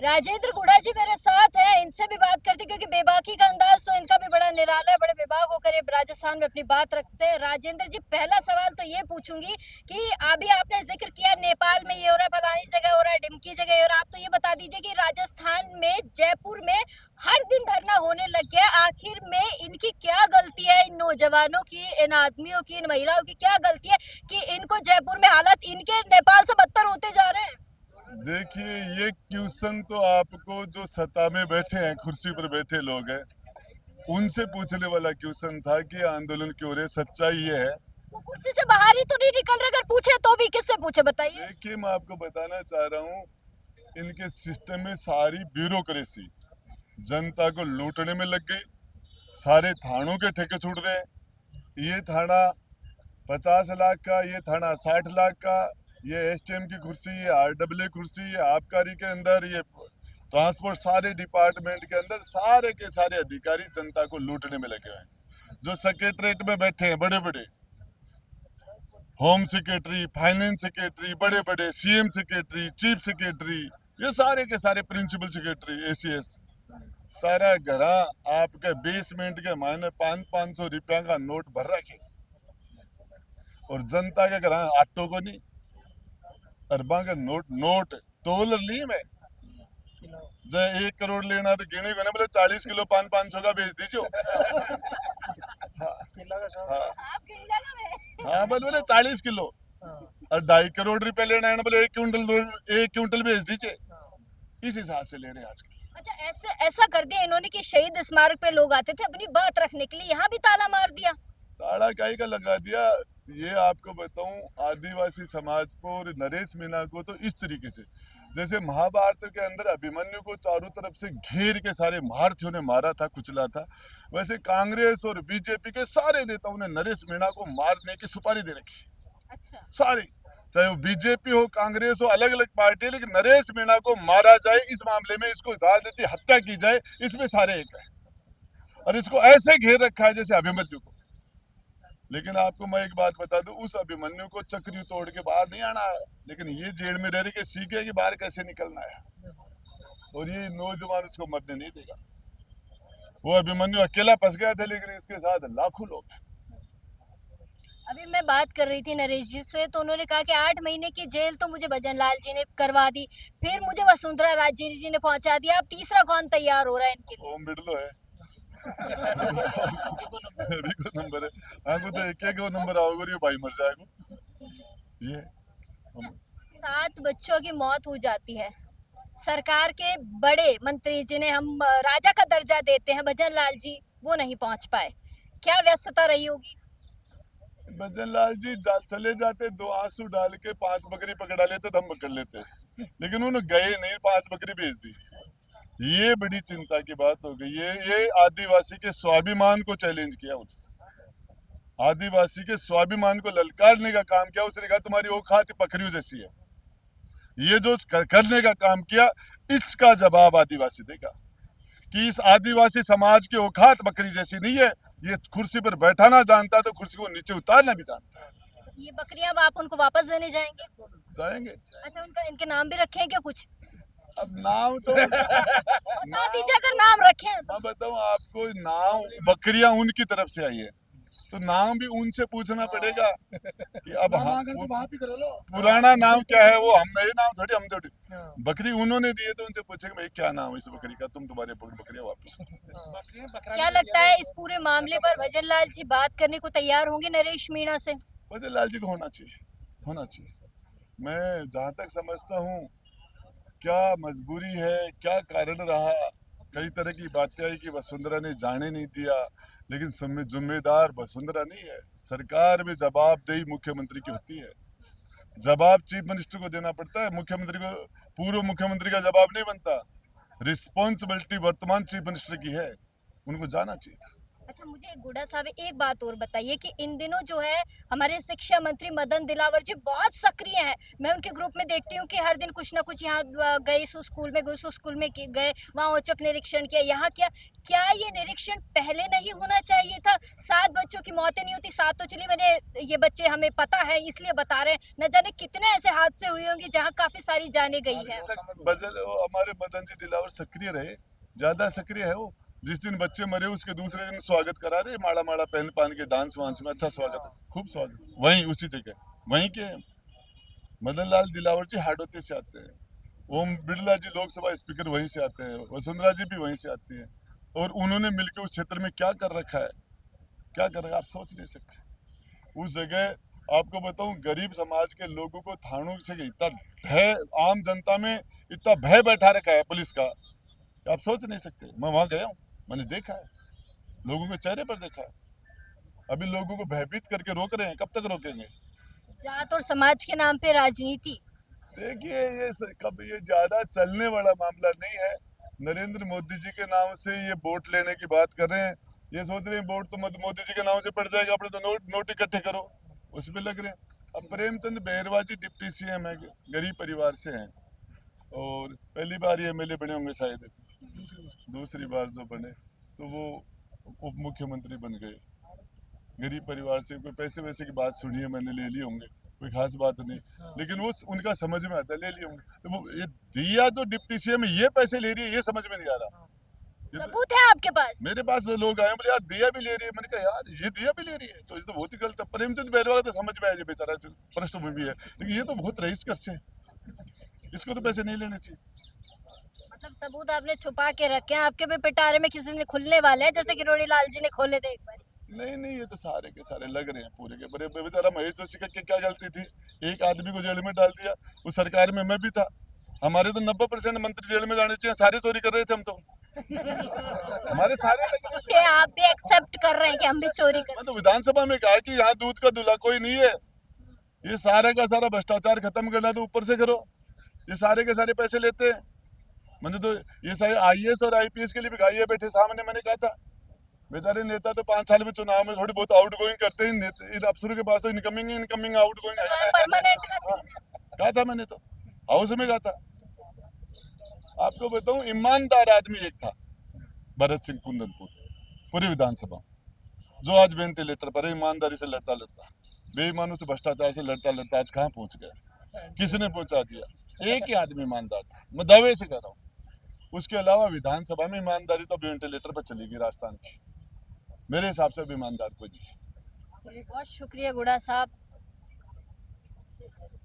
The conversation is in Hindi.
राजेंद्र गुड़ा जी मेरे साथ है, इनसे भी बात करते क्योंकि बेबाकी का अंदाज तो इनका भी बड़ा निराला है, बड़े बेबाक होकर ये राजस्थान में अपनी बात रखते हैं। राजेंद्र जी, पहला सवाल तो ये पूछूंगी कि अभी आपने जिक्र किया नेपाल में ये हो रहा है, फलानी जगह हो रहा है, ढिमकी जगह हो रहा है, आप तो ये बता दीजिए कि राजस्थान में जयपुर में हर दिन धरना होने लग गया, आखिर में इनकी क्या गलती है? इन नौजवानों की, इन आदमियों की, इन महिलाओं की क्या गलती है कि इनको जयपुर में हालात इनके नेपाल से बदतर होते जा रहे हैं? देखिए, ये क्वेश्चन तो आपको जो सत्ता में बैठे हैं, कुर्सी पर बैठे लोग हैं, उनसे पूछने वाला क्वेश्चन था कि आंदोलन क्यों रहे। सच्चाई ये है, वो कुर्सी से बाहर ही तो नहीं निकल रहे, अगर पूछे तो भी किससे पूछे बताइए। देखिए मैं आपको बताना चाह रहा हूँ, इनके सिस्टम में सारी ब्यूरोक्रेसी जनता को लूटने में लग गई। सारे थानों के ठेके छूट रहे हैं। ये थाना 50 लाख का, ये थाना 60 लाख का, ये एसटीएम की कुर्सी, ये आरडब्ल्यू कुर्सी, ये आबकारी के अंदर, ये ट्रांसपोर्ट, सारे डिपार्टमेंट के अंदर सारे के सारे अधिकारी जनता को लूटने में लगे हुए हैं। जो सेक्रेटरीट में बैठे हैं, बड़े बड़े होम सेक्रेटरी, फाइनेंस सेक्रेटरी, बड़े बड़े सीएम सेक्रेटरी, चीफ सेक्रेटरी, ये सारे के सारे प्रिंसिपल सेक्रेटरी, एसीएस, सारा घरा आपके बेसमेंट के मायने 500 रुपया का नोट भर रखे, और जनता के घर आटो को नहीं, अरबा का नोट तोल ली में। जब 1 करोड़ लेना तो गिने को ना, बोले 40 किलो 500 का बेच दीजिए। हाँ, हाँ, हाँ, बोले 40 किलो और 2.5 करोड़ रुपए लेना है ना, बोले 1 क्विंटल बेच दीजिए। इस हिसाब से ले रहे हैं आजकल। अच्छा, ऐसा कर दिया इन्होंने कि शहीद स्मारक पे लोग आते थे अपनी बात रखने के लिए, यहाँ भी ताला मार दिया। ताड़ा काई का लगा दिया। ये आपको बताऊं, आदिवासी समाज को और नरेश मीणा को तो इस तरीके से, जैसे महाभारत के अंदर अभिमन्यु को चारों तरफ से घेर के सारे महारथियों ने मारा था, कुचला था, वैसे कांग्रेस और बीजेपी के सारे नेताओं ने नरेश मीणा को मारने की सुपारी दे रखी। अच्छा। सारे, चाहे वो बीजेपी हो, कांग्रेस हो, अलग अलग पार्टी, लेकिन नरेश मीणा को मारा जाए, इस मामले में इसको राजनीति हत्या की जाए, इसमें सारे एक है। और इसको ऐसे घेर रखा है जैसे अभिमन्यु को। लेकिन आपको मैं एक बात बता दूं, उस अभिमन्यु को चक्री तोड़ के बाहर नहीं आना है, लेकिन ये जेल में रह रहे के सीखे कि बाहर कैसे निकलना है, और ये नौजवान उसको मरने नहीं देगा। वो अभिमन्यु अकेला फंस गया था, लेकिन इसके साथ लाखों लोग हैं। अभी मैं बात कर रही थी नरेश जी से, तो उन्होंने कहा कि 8 महीने की जेल तो मुझे भजन लाल जी ने करवा दी, फिर मुझे वसुंधरा राजे जी ने पहुंचा दिया, अब तीसरा कौन तैयार हो रहा है इनके लिए? ओम बिरलो है। अभी को नंबर है, हमको तो एक नंबर आओगे, ये भाई मर जाएगा। ये 7 बच्चों की मौत हो जाती है, सरकार के बड़े मंत्री जिन्हें हम राजा का दर्जा देते हैं, भजन लाल जी, वो नहीं पहुंच पाए, क्या व्यस्तता रही होगी? भजन लाल जी चले जाते, 2 आंसू डाल के 5 बकरी पकड़ा लेते तो हम पकड़ लेते, लेकिन उन्होंने गए नहीं, 5 बकरी बेच दी। ये बड़ी चिंता की बात हो गई। ये आदिवासी के स्वाभिमान को चैलेंज किया, उसने आदिवासी के स्वाभिमान को ललकारने का काम किया। उसने कहा तुम्हारी औकात बकरियों जैसी है। ये जो करने का काम किया, इसका जवाब आदिवासी देगा कि इस आदिवासी समाज की औकात बकरी जैसी नहीं है। ये कुर्सी पर बैठाना जानता है तो कुर्सी को नीचे उतारना भी जानता है। ये बकरियां अब आप उनको वापस देने जाएंगे? जाएंगे। अच्छा, उनका इनके नाम भी रखे हैं क्या कुछ? अब नाम तो बता दीजिए अगर नाम रखे हैं तो। मैं बताऊं आपको, नाम बकरियां उनकी तरफ से आई है, तो नाम भी उनसे पूछना पड़ेगा कि अब हम तो वहाँ भी करो लो। पुराना नाम क्या है, वो हम नए नाम थोड़ी, हम थोड़ी। बकरी उन्होंने दिए तो उनसे पूछेंगे भाई क्या नाम है इस बकरी का, तुम तुम्हारे बकरियां वापस। क्या लगता है इस पूरे मामले पर भजन लाल जी बात करने को तैयार होंगे नरेश मीणा से? भजन लाल जी को होना चाहिए, होना चाहिए। मैं जहां तक समझता हूँ, क्या मजबूरी है, क्या कारण रहा, कई तरह की बातें आई कि वसुंधरा ने जाने नहीं दिया, लेकिन जिम्मेदार वसुंधरा नहीं है। सरकार में जवाबदेही मुख्यमंत्री की होती है, जवाब चीफ मिनिस्टर को देना पड़ता है। मुख्यमंत्री को, पूर्व मुख्यमंत्री का जवाब नहीं बनता। रिस्पॉन्सिबिलिटी वर्तमान चीफ मिनिस्टर की है, उनको जाना चाहिए था। अच्छा, मुझे गुड़ा साहब एक बात और बताइए कि इन दिनों जो है हमारे शिक्षा मंत्री मदन दिलावर जी बहुत सक्रिय हैं। मैं उनके ग्रुप में देखती हूँ कि हर दिन कुछ ना कुछ यहाँ गए सो स्कूल में गए सो स्कूल में गए, वहाँ औचक निरीक्षण किया, यहाँ क्या क्या ये निरीक्षण पहले नहीं होना चाहिए था? 7 बच्चों की मौतें नहीं होती, 7 तो चलिए मैंने ये बच्चे हमें पता है इसलिए बता रहे हैं, न जाने कितने ऐसे हादसे हुए होंगे जहाँ काफी सारी जानें गई है। हमारे मदन जी दिलावर सक्रिय रहे, ज्यादा सक्रिय है वो। जिस दिन बच्चे मरे उसके दूसरे दिन स्वागत करा रहे, माड़ा माड़ा पहन पान के डांस वांस में, अच्छा स्वागत है, खूब स्वागत। वहीं उसी जगह वहीं के मदन लाल दिलावर जी हाड़ौती से आते हैं, ओम बिरला जी लोकसभा स्पीकर वहीं से आते हैं, वसुंधरा जी भी वहीं से आती हैं, और उन्होंने मिलकर उस क्षेत्र में क्या कर रखा है, क्या कर रखा है, आप सोच नहीं सकते। उस जगह आपको बताऊं, गरीब समाज के लोगों को थानों से इतना भय, आम जनता में इतना भय बैठा रखा है पुलिस का, आप सोच नहीं सकते। मैं वहां गया हूँ, मैंने देखा है, लोगों के चेहरे पर देखा है। अभी लोगों को भयभीत करके रोक रहे हैं, कब तक रोकेंगे? जात और समाज के नाम पे राजनीति। देखिए कब ये ज्यादा चलने वाला मामला नहीं है। नरेंद्र मोदी जी के नाम से ये वोट लेने की बात कर रहे हैं, ये सोच रहे हैं वोट तो मोदी जी के नाम से पड़ जाएगा, अपने तो नोट इकट्ठे करो, उसमें लग रहे हैं। अब प्रेमचंद बेरवा जी डिप्टी सीएम है, गरीब परिवार से हैं, और पहली बार ये एमएलए बने होंगे शायद, दूसरी बार जो बने तो वो उप मुख्यमंत्री बन गए। गरीब परिवार से, कोई पैसे वैसे की बात सुनी है मैंने, ले लिए होंगे, कोई खास बात नहीं, लेकिन वो उनका समझ में आता है, ले लिए होंगे। तो वो ये दिया तो डिप्टी सीएम ये पैसे ले रही है, ये समझ में नहीं आ रहा। सबूत है आपके पास? मेरे पास लोग आए, बोले यार दिया भी ले रही है, मैंने कहा यार ये दिया भी ले रही है, तो ये तो बहुत ही गलत है। प्रेमचंद बैरवा तो समझ में आया, बेचारा पृष्ठभूमि है, लेकिन ये तो बहुत रईस कर से, इसको तो पैसे नहीं लेने चाहिए। मतलब सबूत आपने छुपा के रखे हैं, आपके भी पिटारे में किसी ने खुलने वाले हैं, जैसे कि रोड़ी लाल जी ने खोले थे एक बार। नहीं, ये तो सारे के सारे लग रहे हैं पूरे के बड़े। बेचारा महेश जोशी का क्या गलती थी, एक आदमी को जेल में डाल दिया, उस सरकार में मैं भी था। हमारे तो 90% मंत्री जेल में जाने चाहिए, सारे चोरी कर रहे थे हम तो। हमारे सारे लग रहे थे। ये आप भी एक्सेप्ट कर रहे हैं कि हम भी चोरी कर। मैं तो विधानसभा में कहा कि यहाँ दूध का दूल्हा कोई नहीं है, ये सारा का सारा भ्रष्टाचार खत्म करना तो ऊपर से करो, ये सारे के सारे पैसे लेते हैं। मैंने तो ये सारे आईएएस और आईपीएस के लिए भी गाइए बैठे सामने, मैंने कहा था बेचारे नेता तो 5 साल में चुनाव में थोड़ी बहुत आउट गोइंग करते हैं, इन अफसरों के पास तो इनकमिंग आउट गोइंग परमानेंट का सीन है। कहा था मैंने, तो हाउस में कहा था। आपको बताऊं, ईमानदार आदमी एक था, भरत सिंह कुंदनपुर, पूरी विधानसभा, जो आज वेंटिलेटर पर ईमानदारी से लड़ता लड़ता, बेईमानों से भ्रष्टाचार से लड़ता लड़ता आज कहाँ पहुंच गया, किसने पहुंचा दिया? एक ही आदमी ईमानदार था, मैं दावे से कह रहा हूँ। उसके अलावा विधानसभा में ईमानदारी तो वेंटिलेटर पर चली गई राजस्थान की, मेरे हिसाब से भी ईमानदार कोई नहीं है। चलिए, बहुत शुक्रिया गुड़ा साहब।